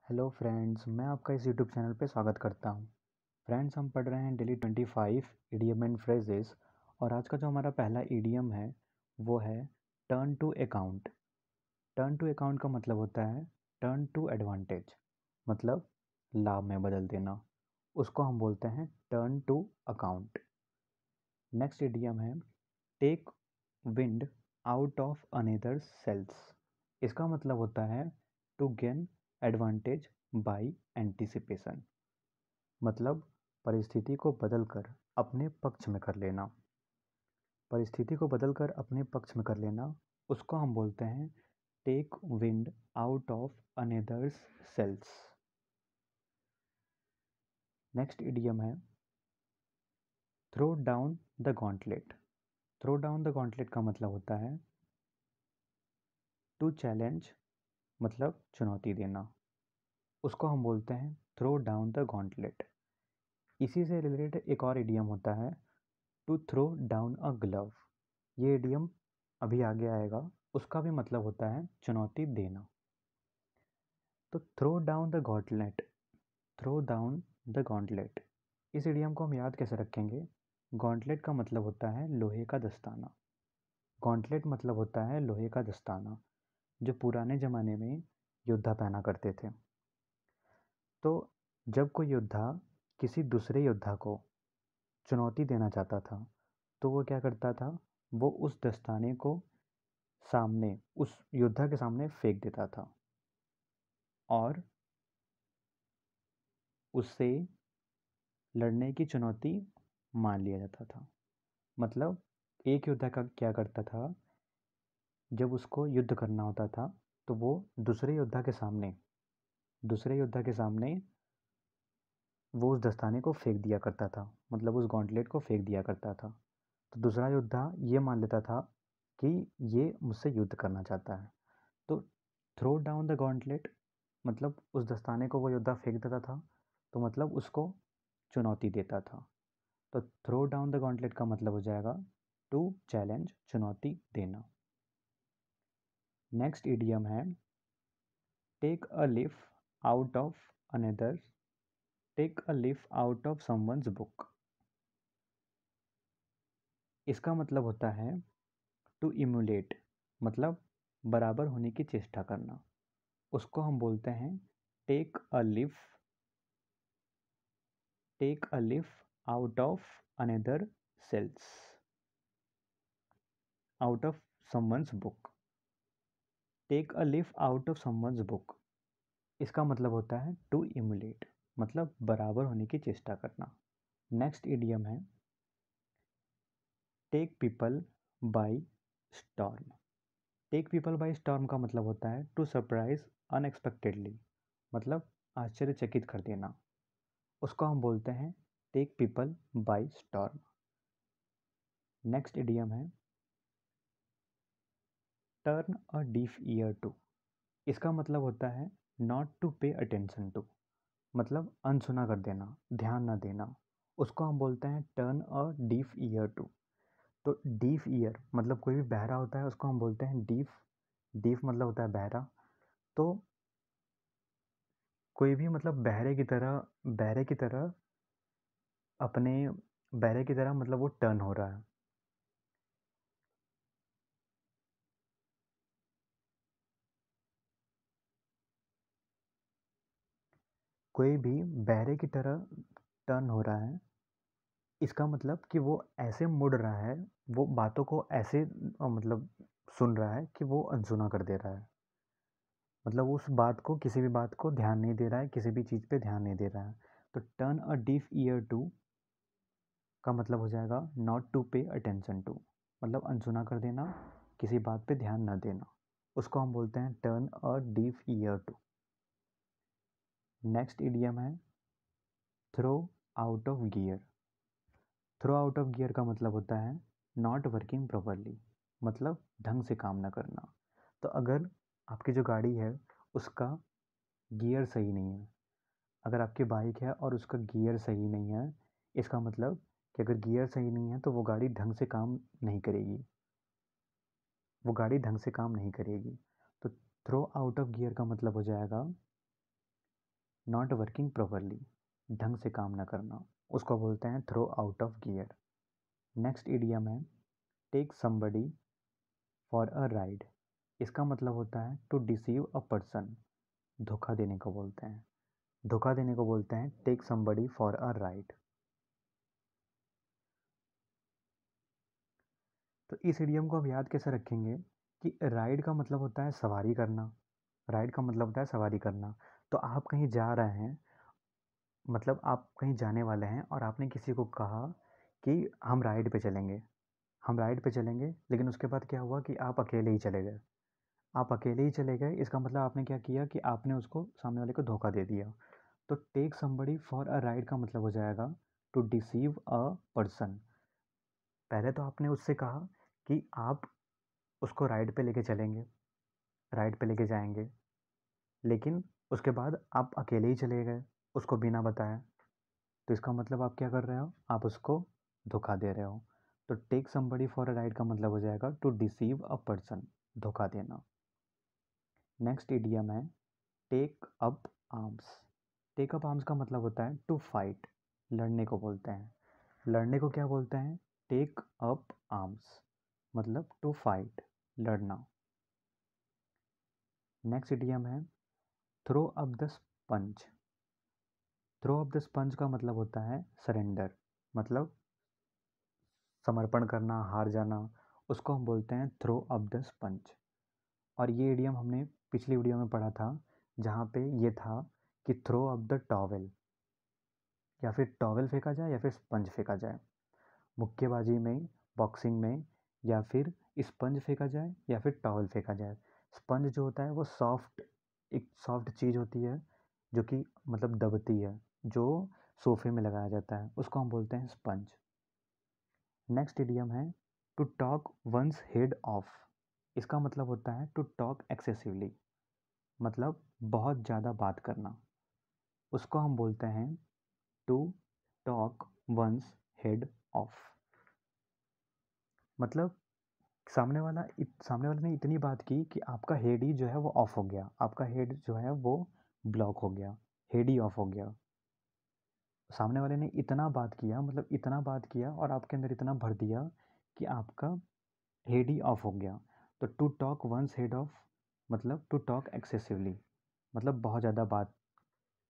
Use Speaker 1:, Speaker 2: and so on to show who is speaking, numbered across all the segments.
Speaker 1: Hello friends, मैं आपका इस यूट्यूब चैनल पे स्वागत करता हूँ। फ्रेंड्स, हम पढ़ रहे हैं डेली 25 इडियम एंड फ्रेजेस। और आज का जो हमारा पहला इडियम है वो है turn to account. Turn to account का मतलब होता है टर्न टू एडवांटेज, मतलब लाभ में बदल देना। उसको हम बोलते हैं turn to account. Next idiom है take wind out of another sails. इसका मतलब होता है to gain advantage by anticipation, मतलब परिस्थिति को बदलकर अपने पक्ष में कर लेना। परिस्थिति को बदलकर अपने पक्ष में कर लेना, उसको हम बोलते हैं take wind out of another's sails. Next idiom है throw down the gauntlet. Throw down the gauntlet का मतलब होता है टू चैलेंज, मतलब चुनौती देना। उसको हम बोलते हैं थ्रो डाउन द गॉन्टलेट। इसी से रिलेटेड एक और इडियम होता है to throw down a glove. ये इडियम अभी आगे आएगा, उसका भी मतलब होता है चुनौती देना। तो throw down the gauntlet, throw down the gauntlet, इस इडियम को हम याद कैसे रखेंगे? गॉन्टलेट का मतलब होता है लोहे का दस्ताना। गॉन्टलेट मतलब होता है लोहे का दस्ताना, जो पुराने ज़माने में योद्धा पहना करते थे। तो जब कोई योद्धा किसी दूसरे योद्धा को चुनौती देना चाहता था तो वो क्या करता था, वो उस दस्ताने को सामने, उस योद्धा के सामने फेंक देता था और उससे लड़ने की चुनौती मान लिया जाता था। मतलब एक योद्धा का क्या करता था, जब उसको युद्ध करना होता था तो वो दूसरे योद्धा के सामने वो उस दस्ताने को फेंक दिया करता था, मतलब उस गॉन्टलेट को फेंक दिया करता था। तो दूसरा योद्धा ये मान लेता था कि ये मुझसे युद्ध करना चाहता है। तो थ्रो डाउन द गॉन्टलेट मतलब उस दस्ताने को वो योद्धा फेंक देता था, तो मतलब उसको चुनौती देता था। तो थ्रो डाउन द गॉन्टलेट का मतलब हो जाएगा टू चैलेंज, चुनौती देना। नेक्स्ट इडियम है take a leaf out of another, take a leaf out of someone's book. इसका मतलब होता है टू इमुलेट, मतलब बराबर होने की चेष्टा करना। उसको हम बोलते हैं take a leaf, take a leaf out of another sells, out of someone's book. Take a leaf out of someone's book, इसका मतलब होता है टू इमुलेट, मतलब बराबर होने की चेष्टा करना। नेक्स्ट इडियम है take people by storm. Take people by storm का मतलब होता है टू सरप्राइज अनएक्सपेक्टेडली, मतलब आश्चर्यचकित कर देना। उसको हम बोलते हैं take people by storm. Next idiom है turn a deaf ear to. इसका मतलब होता है not to pay attention to, मतलब अनसुना कर देना, ध्यान न देना। उसको हम बोलते हैं turn a deaf ear to. तो डीफ ईयर मतलब कोई भी बहरा होता है उसको हम बोलते हैं डीफ। डीफ मतलब होता है बहरा। तो कोई भी मतलब बहरे की तरह अपने बहरे की तरह मतलब वो टर्न हो रहा है। कोई भी बहरे की तरह टर्न हो रहा है, इसका मतलब कि वो ऐसे मुड़ रहा है, वो बातों को ऐसे मतलब सुन रहा है कि वो अनसुना कर दे रहा है। मतलब उस बात को, किसी भी बात को ध्यान नहीं दे रहा है, किसी भी चीज़ पे ध्यान नहीं दे रहा है। तो turn a deaf ear to का मतलब हो जाएगा not to pay attention to, मतलब अनसुना कर देना, किसी बात पे ध्यान न देना। उसको हम बोलते हैं turn a deaf ear to. Next idiom है throw out of gear. Throw out of gear का मतलब होता है नॉट वर्किंग प्रॉपरली, मतलब ढंग से काम ना करना। तो अगर आपकी जो गाड़ी है उसका गियर सही नहीं है, अगर आपकी बाइक है और उसका गियर सही नहीं है, इसका मतलब कि अगर गियर सही नहीं है तो वो गाड़ी ढंग से काम नहीं करेगी, वो गाड़ी ढंग से काम नहीं करेगी। तो थ्रो आउट ऑफ गियर का मतलब हो जाएगा नॉट वर्किंग प्रॉपरली, ढंग से काम ना करना, उसको बोलते हैं throw out of gear. Next idiom है take somebody for a ride. इसका मतलब होता है टू डिसीव अ पर्सन, धोखा देने को बोलते हैं। धोखा देने को बोलते हैं take somebody for a ride. तो इस इडियम को हम याद कैसे रखेंगे कि राइड का मतलब होता है सवारी करना। राइड का मतलब होता है सवारी करना। तो आप कहीं जा रहे हैं, मतलब आप कहीं जाने वाले हैं और आपने किसी को कहा कि हम राइड पे चलेंगे, हम राइड पे चलेंगे, लेकिन उसके बाद क्या हुआ कि आप अकेले ही चले गए। आप अकेले ही चले गए, इसका मतलब आपने क्या किया कि आपने उसको, सामने वाले को धोखा दे दिया। तो take somebody for a ride का मतलब हो जाएगा टू डिसीव अ पर्सन। पहले तो आपने उससे कहा कि आप उसको राइड पे लेके चलेंगे, राइड पे लेके जाएंगे, लेकिन उसके बाद आप अकेले ही चले गए उसको बिना बताए। तो इसका मतलब आप क्या कर रहे हो, आप उसको धोखा दे रहे हो। तो take somebody for a ride का मतलब हो जाएगा टू डिसीव अ पर्सन, धोखा देना। नेक्स्ट इडियम है take up arms. Take up arms का मतलब होता है टू फाइट, लड़ने को बोलते हैं। लड़ने को क्या बोलते हैं, टेक अप आर्म्स, मतलब टू फाइट, लड़ना। नेक्स्ट इडियम है throw up the sponge. Throw up the sponge का मतलब होता है सरेंडर, मतलब समर्पण करना, हार जाना, उसको हम बोलते हैं थ्रो अप द स्पंज। और ये इडियम हमने पिछली वीडियो में पढ़ा था, जहाँ पे ये था कि थ्रो अप द टॉवेल, या फिर टॉवेल फेंका जाए या फिर स्पंज फेंका जाए। मुक्केबाजी में, बॉक्सिंग में, या फिर स्पंज फेंका जाए या फिर टॉवेल फेंका जाए। स्पंज जो होता है वो सॉफ्ट, एक सॉफ्ट चीज़ होती है जो कि मतलब दबती है, जो सोफे में लगाया जाता है, उसको हम बोलते हैं स्पंज। नेक्स्ट इडियम है to talk one's head off. इसका मतलब होता है टू टॉक एक्सेसिवली, मतलब बहुत ज़्यादा बात करना, उसको हम बोलते हैं to talk one's head off. मतलब सामने वाले ने इतनी बात की कि आपका हेड ही जो है वो ऑफ हो गया, आपका हेड जो है वो ब्लॉक हो गया, हेड ही ऑफ हो गया। सामने वाले ने इतना बात किया, मतलब इतना बात किया और आपके अंदर इतना भर दिया कि आपका हेड ही ऑफ हो गया। तो to talk one's head off मतलब टू टॉक एक्सेसिवली, मतलब बहुत ज़्यादा बात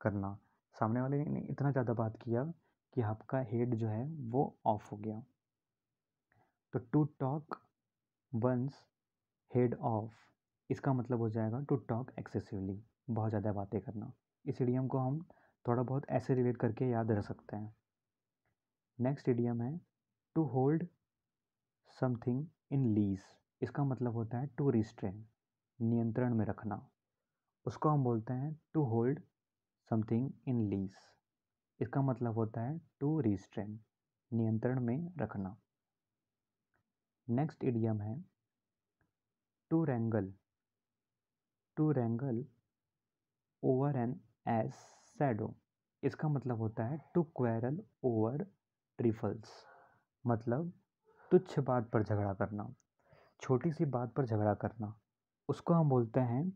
Speaker 1: करना। सामने वाले ने इतना ज़्यादा बात किया कि आपका हेड जो है वो ऑफ हो गया। तो to talk one's head off, इसका मतलब हो जाएगा टू टॉक एक्सेसिवली, बहुत ज़्यादा बातें करना। इस इडियम को हम थोड़ा बहुत ऐसे रिलेट करके याद रख सकते हैं। नेक्स्ट इडियम है to hold something in leash. इसका मतलब होता है टू रिस्ट्रेन, नियंत्रण में रखना, उसको हम बोलते हैं to hold something in leash. इसका मतलब होता है टू रिस्ट्रेन, नियंत्रण में रखना। नेक्स्ट इडियम है to wrangle. To wrangle over an ass's shadow. इसका मतलब होता है टू क्वेरल ओवर ट्रिफल्स, मतलब तुच्छ बात पर झगड़ा करना, छोटी सी बात पर झगड़ा करना, उसको हम बोलते हैं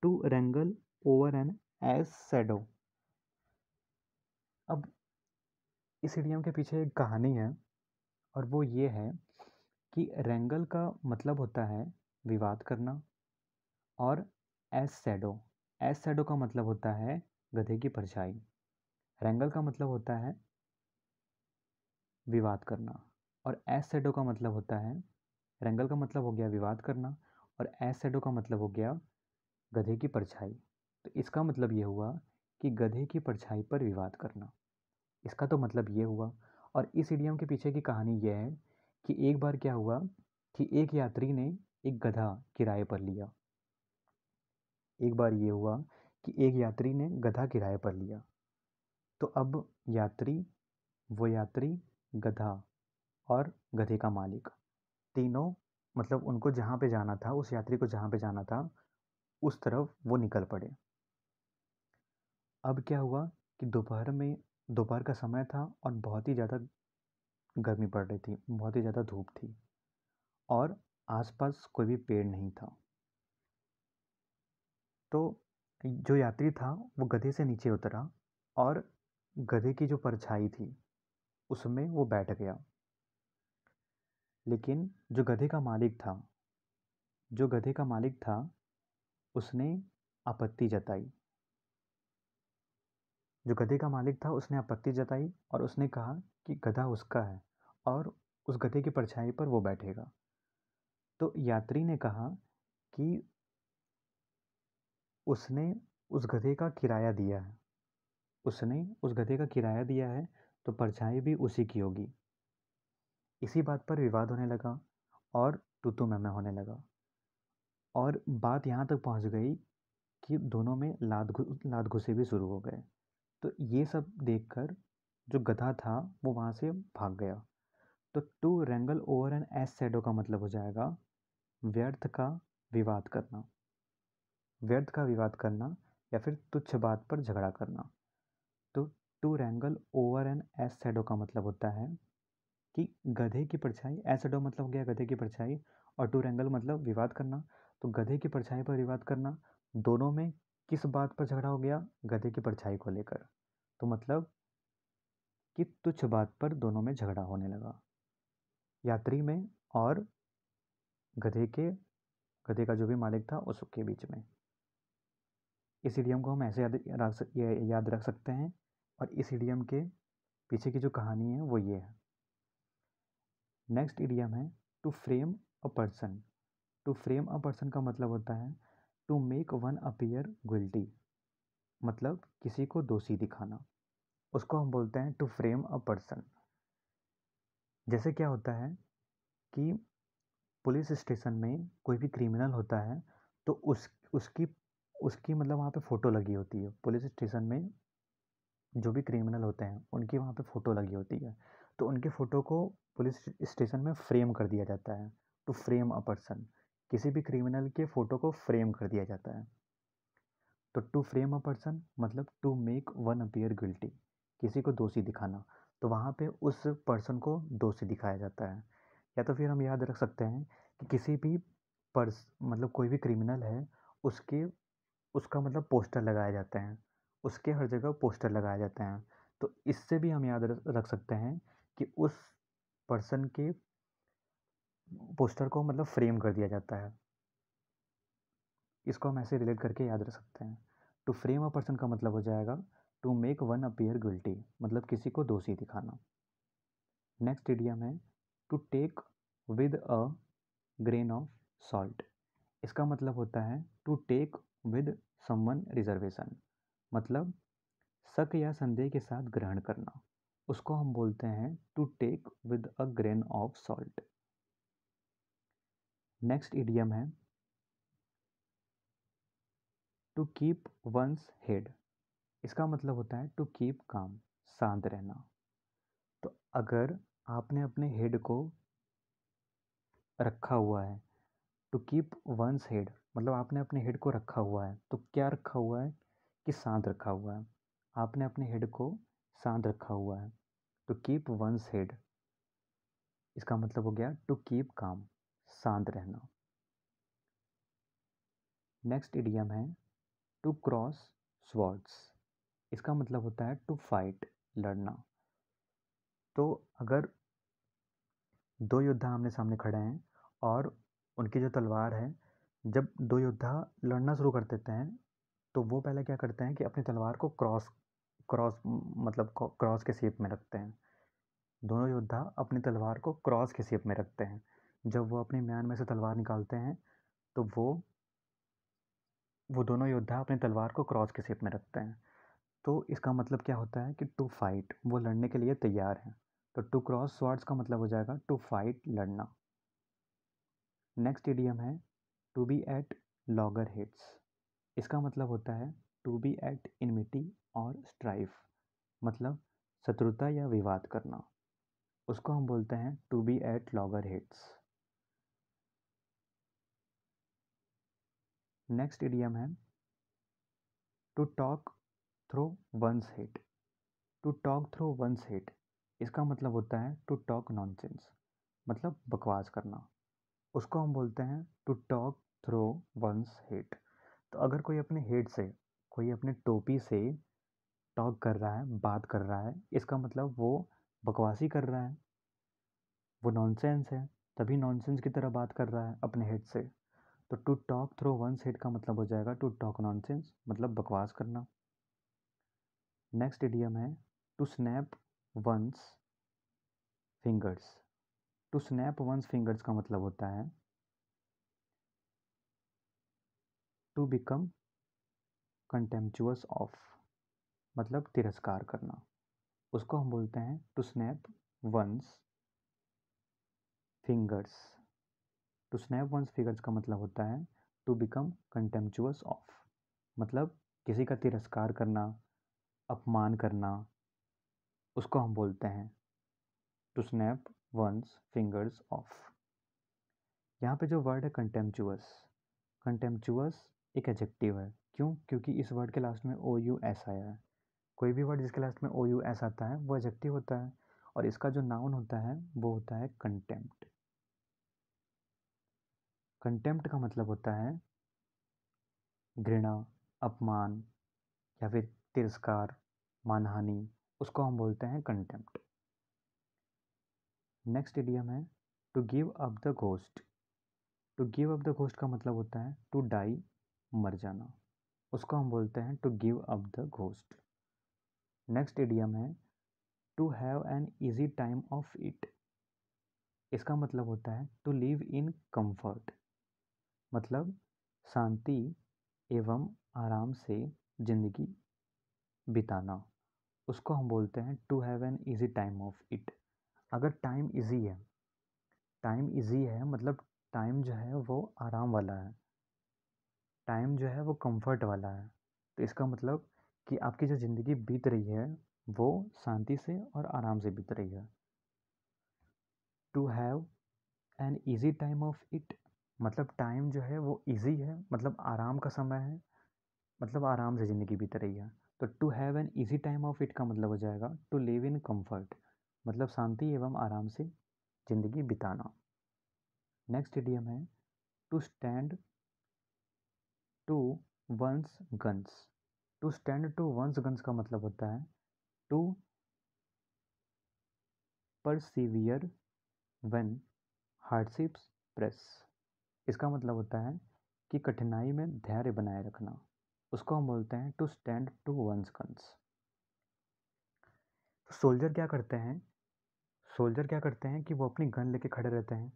Speaker 1: to wrangle over an ass's shadow. अब इस इडियम के पीछे एक कहानी है, और वो ये है कि रैंगल का मतलब होता है विवाद करना, और एज सैडो का मतलब होता है गधे की परछाई। रैंगल का मतलब होता है विवाद करना, और एज सैडो का मतलब होता है, रैंगल का मतलब हो गया विवाद करना, और एज सैडो का मतलब हो गया गधे की परछाई। तो इसका मतलब ये हुआ कि गधे की परछाई पर विवाद करना, इसका तो मतलब ये हुआ। और इस इडियम के पीछे की कहानी यह है कि एक बार क्या हुआ कि एक यात्री ने एक गधा किराए पर लिया। एक बार ये हुआ कि एक यात्री ने गधा किराए पर लिया। तो अब वो यात्री, गधा और गधे का मालिक, तीनों, मतलब उनको जहाँ पे जाना था, उस यात्री को जहाँ पे जाना था, उस तरफ वो निकल पड़े। अब क्या हुआ कि दोपहर का समय था और बहुत ही ज़्यादा गर्मी पड़ रही थी, बहुत ही ज़्यादा धूप थी, और आसपास कोई भी पेड़ नहीं था। तो जो यात्री था वो गधे से नीचे उतरा और गधे की जो परछाई थी उसमें वो बैठ गया। लेकिन जो गधे का मालिक था उसने आपत्ति जताई। और उसने कहा कि गधा उसका है और उस गधे की परछाई पर वो बैठेगा। तो यात्री ने कहा कि उसने उस गधे का किराया दिया है तो परछाई भी उसी की होगी। इसी बात पर विवाद होने लगा और तू मैं होने लगा और बात यहाँ तक पहुँच गई कि दोनों में लात घुसे भी शुरू हो गए। तो ये सब देखकर जो गधा था वो वहाँ से भाग गया। तो to wrangle over an ass shadow का मतलब हो जाएगा व्यर्थ का विवाद करना या फिर तुच्छ बात पर झगड़ा करना। तो to wrangle over an ass shadow का मतलब होता है कि गधे की परछाई, एस शैडो मतलब हो गया गधे की परछाई और टू रैंगल मतलब विवाद करना। तो गधे की परछाई पर विवाद करना, दोनों में किस बात पर झगड़ा हो गया? गधे की परछाई को लेकर। तो मतलब कि तुच्छ बात पर दोनों में झगड़ा होने लगा, यात्री में और गधे का जो भी मालिक था उसके बीच में। इस इडियम को हम ऐसे याद रख सकते हैं और इस इडियम के पीछे की जो कहानी है वो ये है। नेक्स्ट इडियम है to frame a person. To frame a person का मतलब होता है to make one appear guilty, मतलब किसी को दोषी दिखाना। उसको हम बोलते हैं टू फ्रेम अ पर्सन। जैसे क्या होता है कि पुलिस स्टेशन में कोई भी क्रिमिनल होता है तो उसकी उसकी मतलब वहाँ पे फ़ोटो लगी होती है। पुलिस स्टेशन में जो भी क्रिमिनल होते हैं उनकी वहाँ पे फ़ोटो लगी होती है, तो उनके फ़ोटो को पुलिस स्टेशन में फ्रेम कर दिया जाता है। टू फ्रेम अ पर्सन, किसी भी क्रिमिनल के फ़ोटो को फ्रेम कर दिया जाता है। तो टू फ्रेम अ पर्सन मतलब to make one appear guilty, किसी को दोषी दिखाना। तो वहाँ पे उस पर्सन को दोषी दिखाया जाता है। या तो फिर हम याद रख सकते हैं कि किसी भी मतलब कोई भी क्रिमिनल है उसका मतलब पोस्टर लगाए जाते हैं, उसके हर जगह पोस्टर लगाए जाते हैं। तो इससे भी हम याद रख सकते हैं कि उस पर्सन के पोस्टर को मतलब फ्रेम कर दिया जाता है। इसको हम ऐसे रिलेट करके याद रख सकते हैं। टू फ्रेम अ पर्सन का मतलब हो जाएगा to make one appear guilty, मतलब किसी को दोषी दिखाना। नेक्स्ट इडियम है to take with a grain of salt. इसका मतलब होता है to take with someone reservation, मतलब शक या संदेह के साथ ग्रहण करना। उसको हम बोलते हैं to take with a grain of salt. Next idiom है टू कीप वंस हेड। इसका मतलब होता है टू कीप काम, शांत रहना। तो अगर आपने अपने हेड को रखा हुआ है, टू कीप वंस हेड मतलब आपने अपने हेड को रखा हुआ है, तो क्या रखा हुआ है कि शांत रखा हुआ है। आपने अपने हेड को शांत रखा हुआ है। टू कीप वंस हेड इसका मतलब हो गया टू कीप काम, शांत रहना। नेक्स्ट इडियम है टू क्रॉस स्वॉर्ड्स। इसका मतलब होता है टू फाइट, लड़ना। तो अगर दो योद्धा आमने सामने खड़े हैं और उनकी जो तलवार है, जब दो योद्धा लड़ना शुरू कर देते हैं तो वो पहले क्या करते हैं कि अपनी तलवार को क्रॉस क्रॉस मतलब क्रॉस के शेप में रखते हैं। दोनों योद्धा अपनी तलवार को क्रॉस के शेप में रखते हैं। जब वो अपनी म्यान में से तलवार निकालते हैं तो वो दोनों योद्धा अपनी तलवार को क्रॉस के शेप में रखते हैं। तो इसका मतलब क्या होता है कि टू फाइट, वो लड़ने के लिए तैयार हैं। तो टू क्रॉस स्वॉर्ड्स का मतलब हो जाएगा टू फाइट, लड़ना। नेक्स्ट इडियम है to be at loggerheads. इसका मतलब होता है टू बी एट इनमिटी और स्ट्राइफ, मतलब शत्रुता या विवाद करना। उसको हम बोलते हैं to be at loggerheads. Next idiom है to talk through one's head. To talk through one's head इसका मतलब होता है टू टॉक नॉनसेंस, मतलब बकवास करना। उसको हम बोलते हैं to talk through one's head. तो अगर कोई अपने हेड से कोई अपने टोपी से टॉक कर रहा है, बात कर रहा है, इसका मतलब वो बकवासी कर रहा है, वो नॉनसेंस है, तभी नॉनसेंस की तरह बात कर रहा है अपने हेड से। तो to talk through one's head का मतलब हो जाएगा टू टॉक नॉनसेंस, मतलब बकवास करना। नेक्स्ट इडियम है to snap one's fingers. To snap one's fingers का मतलब होता है टू बिकम कंटेम्पचुअस ऑफ, मतलब तिरस्कार करना। उसको हम बोलते हैं to snap one's fingers. To snap one's fingers का मतलब होता है टू बिकम कंटेम्पचुअस ऑफ, मतलब किसी का तिरस्कार करना, अपमान करना, उसको हम बोलते हैं to snap one's fingers off. यहाँ पे जो वर्ड है कंटेम्पचुअस, कंटेम्पचुअस एक एडजेक्टिव है। क्यों? क्योंकि इस वर्ड के लास्ट में ओ यू एस आया है। कोई भी वर्ड जिसके लास्ट में ओ यू एस आता है वो एडजेक्टिव होता है, और इसका जो नाउन होता है वो होता है कंटेम्प्ट। कंटेम्प्ट का मतलब होता है घृणा, अपमान या फिर तिरस्कार, मानहानि, उसको हम बोलते हैं कंटेम्प्ट। नेक्स्ट इडियम है to give up the ghost. To give up the ghost का मतलब होता है टू डाई, मर जाना, उसको हम बोलते हैं to give up the ghost. Next idiom है to have an easy time of it. इसका मतलब होता है टू लिव इन कंफर्ट, मतलब शांति एवं आराम से जिंदगी बिताना, उसको हम बोलते हैं to have an easy time of it. अगर टाइम इजी है, टाइम इजी है मतलब टाइम जो है वो आराम वाला है, टाइम जो है वो कंफर्ट वाला है, तो इसका मतलब कि आपकी जो ज़िंदगी बीत रही है वो शांति से और आराम से बीत रही है। To have an easy time of it, मतलब टाइम जो है वो इजी है, मतलब आराम का समय है, मतलब आराम से ज़िंदगी बीत रही है। तो to have an easy time of it का मतलब हो जाएगा टू लिव इन कंफर्ट, मतलब शांति एवं आराम से ज़िंदगी बिताना। नेक्स्ट इडियम है to stand to one's guns. To stand to one's guns का मतलब होता है to persevere when hardships press. इसका मतलब होता है कि कठिनाई में धैर्य बनाए रखना, उसको हम बोलते हैं to stand to one's guns. Soldier क्या करते हैं? सोल्जर क्या करते हैं कि वो अपनी गन लेके खड़े रहते हैं।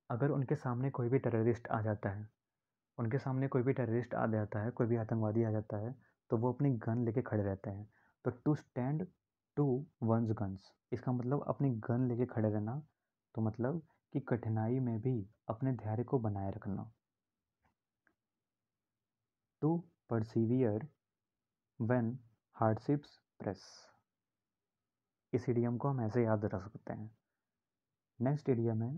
Speaker 1: अगर उनके सामने कोई भी टेररिस्ट आ जाता है, उनके सामने कोई भी टेररिस्ट आ जाता है, कोई भी आतंकवादी आ जाता है, तो वो अपनी गन लेके खड़े रहते हैं। तो to stand to one's guns, इसका मतलब अपनी गन लेके खड़े रहना, तो मतलब कि कठिनाई में भी अपने धैर्य को बनाए रखना। To persevere when hardships press, इस इडियम को हम ऐसे याद रख सकते हैं। नेक्स्ट इडियम है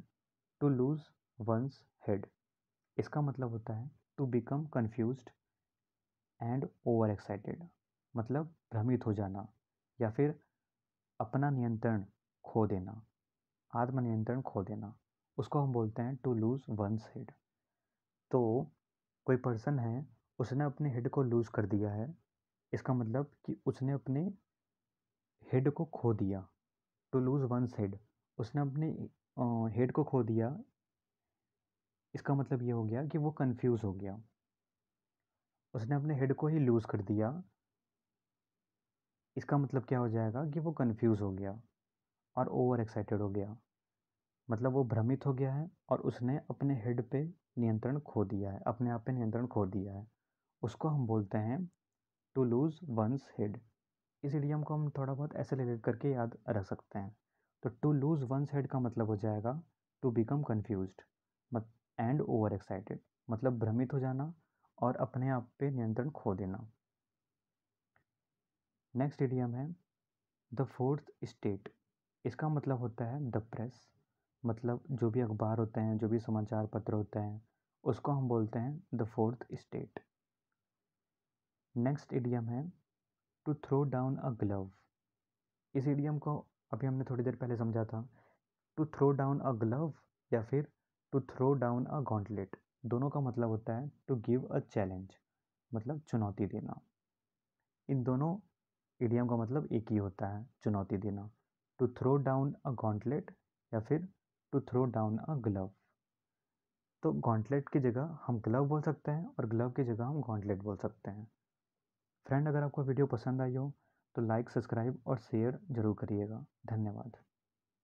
Speaker 1: टू लूज वंस हेड। इसका मतलब होता है to become confused and over excited, मतलब भ्रमित हो जाना या फिर अपना नियंत्रण खो देना, आत्मनियंत्रण खो देना, उसको हम बोलते हैं टू लूज वंस हेड। तो कोई पर्सन है, उसने अपने हेड को लूज कर दिया है, इसका मतलब कि उसने अपने हेड को खो दिया। टू लूज वंस हेड, उसने अपने हेड को खो दिया, इसका मतलब ये हो गया कि वो कंफ्यूज हो गया, उसने अपने हेड को ही लूज कर दिया, इसका मतलब क्या हो जाएगा कि वो कंफ्यूज हो गया और ओवर एक्साइटेड हो गया, मतलब वो भ्रमित हो गया है और उसने अपने हेड पे नियंत्रण खो दिया है, अपने आप पे नियंत्रण खो दिया है, उसको हम बोलते हैं टू लूज वंस हेड। इस इडियम को हम थोड़ा बहुत ऐसे रिलेट करके याद रख सकते हैं। तो टू लूज वंस हेड का मतलब हो जाएगा to become confused and over excited, मतलब भ्रमित हो जाना और अपने आप पे नियंत्रण खो देना। नेक्स्ट इडियम है द फोर्थ स्टेट। इसका मतलब होता है द प्रेस, मतलब जो भी अखबार होते हैं, जो भी समाचार पत्र होते हैं, उसको हम बोलते हैं the fourth state. Next idiom है to throw down a glove. इस इडियम को अभी हमने थोड़ी देर पहले समझा था। To throw down a glove या फिर to throw down a gauntlet, दोनों का मतलब होता है टू गिव अ चैलेंज, मतलब चुनौती देना। इन दोनों इडियम का मतलब एक ही होता है, चुनौती देना। To throw down a gauntlet या फिर to throw down a glove. तो गॉन्टलेट की जगह हम ग्लव बोल सकते हैं और ग्लव की जगह हम गॉन्टलेट बोल सकते हैं। फ्रेंड, अगर आपको वीडियो पसंद आई हो तो लाइक, सब्सक्राइब और शेयर ज़रूर करिएगा। धन्यवाद।